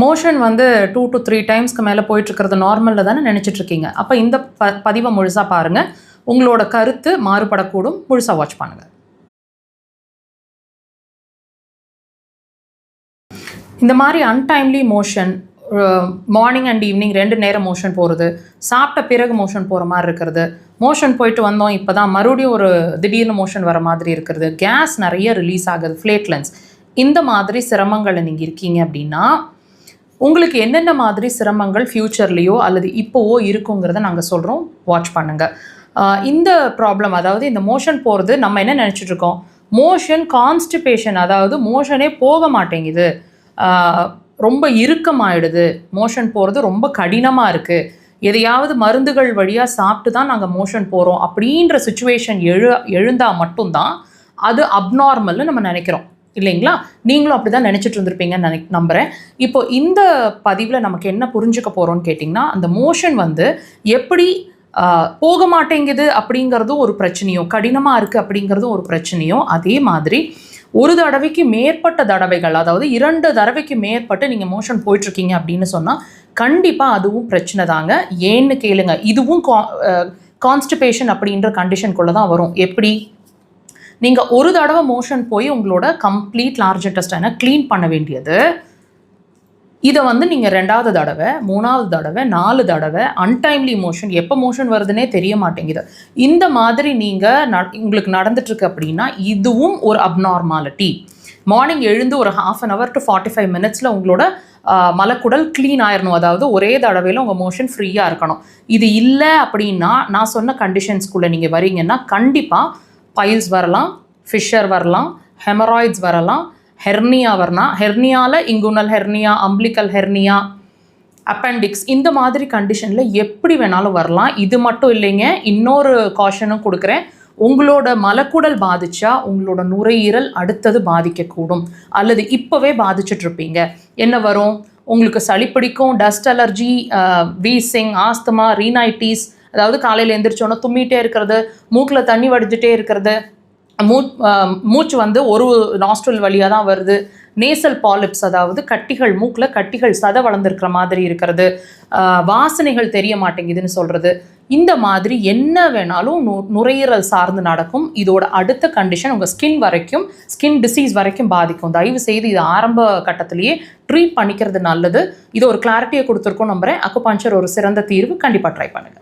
Motion வந்து 2 to 3 டைம்ஸ்க்கு மேலே போயிட்டுருக்கிறது நார்மலில் தானே நினச்சிட்ருக்கீங்க. அப்போ இந்த பதிவை முழுசாக பாருங்கள். உங்களோட கருத்து மாறுபடக்கூடும். முழுசாக வாட்ச் பண்ணுங்கள். இந்த மாதிரி untimely motion, morning and evening 2 நேரம் மோஷன் போகிறது, சாப்பிட்ட பிறகு மோஷன் போகிற மாதிரி இருக்கிறது, மோஷன் போயிட்டு வந்தோம் இப்போ தான் மறுபடியும் ஒரு திடீர்னு மோஷன் வர மாதிரி இருக்கிறது, கேஸ் நிறைய ரிலீஸ் ஆகுது, ஃப்ளேட்லன்ஸ், இந்த மாதிரி சிரமங்களில் நீங்கள் இருக்கீங்க அப்படின்னா உங்களுக்கு என்னென்ன மாதிரி சிரமங்கள் ஃப்யூச்சர்லேயோ அல்லது இப்போவோ இருக்குங்கிறத நாங்கள் சொல்கிறோம். வாட்ச் பண்ணுங்கள். இந்த ப்ராப்ளம், அதாவது இந்த மோஷன் போகிறது, நம்ம என்ன நினச்சிட்ருக்கோம், மோஷன் கான்ஸ்டிபேஷன், அதாவது மோஷனே போக மாட்டேங்குது, ரொம்ப இறுக்கமாயிடுது, மோஷன் போகிறது ரொம்ப கடினமாக இருக்குது, எதையாவது மருந்துகள் வழியாக சாப்பிட்டு தான் நாங்கள் மோஷன் போகிறோம் அப்படின்ற சுச்சுவேஷன் எழுந்தால் மட்டும்தான் அது அப்நார்மல்னு நம்ம நினைக்கிறோம் இல்லைங்களா? நீங்களும் அப்படி தான் நினச்சிட்டு இருந்திருப்பீங்கன்னு நம்புகிறேன். இப்போ இந்த பதிவில் நமக்கு என்ன புரிஞ்சுக்க போகிறோன்னு கேட்டிங்கன்னா, அந்த மோஷன் வந்து எப்படி போக மாட்டேங்குது அப்படிங்கிறதும் ஒரு பிரச்சனையோ, கடினமாக இருக்குது அப்படிங்கிறதும் ஒரு பிரச்சனையோ, அதே மாதிரி ஒரு தடவைக்கு மேற்பட்ட தடவைகள், அதாவது 2 தடவைக்கு மேற்பட்டு நீங்கள் மோஷன் போயிட்டுருக்கீங்க அப்படின்னு சொன்னால் கண்டிப்பாக அதுவும் பிரச்சனை தாங்க. ஏன்னு கேளுங்க, இதுவும் கான்ஸ்டிபேஷன் அப்படின்ற கண்டிஷனுக்குள்ளே தான் வரும். எப்படி? நீங்கள் ஒரு தடவை மோஷன் போய் உங்களோட கம்ப்ளீட் லார்ஜ் இன்டெஸ்டைனை க்ளீன் பண்ண வேண்டியது, இதை வந்து நீங்கள் 2வது தடவை, 3வது தடவை, 4 தடவை அன்டைம்லி மோஷன், எப்போ மோஷன் வருதுன்னே தெரிய மாட்டேங்குது, இந்த மாதிரி நீங்கள் உங்களுக்கு நடந்துட்டுருக்கு அப்படின்னா இதுவும் ஒரு அப்நார்மாலிட்டி. மார்னிங் எழுந்து ஒரு 1/2 hour to 45 minutes உங்களோட மலக்குடல் க்ளீன் ஆயிடணும். அதாவது ஒரே தடவையில் உங்கள் மோஷன் ஃப்ரீயாக இருக்கணும். இது இல்லை அப்படின்னா நான் சொன்ன கண்டிஷன்ஸ்குள்ளே நீங்கள் வரீங்கன்னா கண்டிப்பாக பைல்ஸ் வரலாம், ஃபிஷர் வரலாம், ஹெமராய்ட்ஸ் வரலாம், ஹெர்னியா வரலாம், ஹெர்னியாவில் inguinal hernia, umbilical hernia, appendix, இந்த மாதிரி கண்டிஷனில் எப்படி வேணாலும் வரலாம். இது மட்டும் இல்லைங்க, இன்னொரு காஷனும் கொடுக்குறேன். உங்களோட மலக்குடல் பாதிச்சா உங்களோட நுரையீரல் அடுத்தது பாதிக்கக்கூடும், அல்லது இப்போவே பாதிச்சுட்ருப்பீங்க. என்ன வரும்? உங்களுக்கு சளி பிடிக்கும், டஸ்ட் அலர்ஜி, வீசிங், ஆஸ்துமா, ரீனைட்டிஸ், அதாவது காலையில் எந்திரிச்சோன்னா தும்மிகிட்டே இருக்கிறது, மூக்கில் தண்ணி வடிஞ்சிட்டே இருக்கிறது, மூச்சு வந்து ஒரு நாஸ்ட்ரல் வழியாக தான் வருது, நேசல் பாலிப்ஸ், அதாவது கட்டிகள், மூக்கில் கட்டிகள் சதை வளர்ந்துருக்கிற மாதிரி இருக்கிறது, வாசனைகள் தெரிய மாட்டேங்குதுன்னு சொல்கிறது, இந்த மாதிரி என்ன வேணாலும் நுரையீரல் சார்ந்து நடக்கும். இதோட அடுத்த கண்டிஷன் உங்கள் ஸ்கின் டிசீஸ் வரைக்கும் பாதிக்கும். தயவு செய்து இது ஆரம்ப கட்டத்திலேயே ட்ரீட் பண்ணிக்கிறது நல்லது. இது ஒரு கிளாரிட்டியை கொடுத்துருக்கோம் நம்புகிறேன். அக்குபஞ்சர் ஒரு சிறந்த தீர்வு. கண்டிப்பாக ட்ரை பண்ணுங்கள்.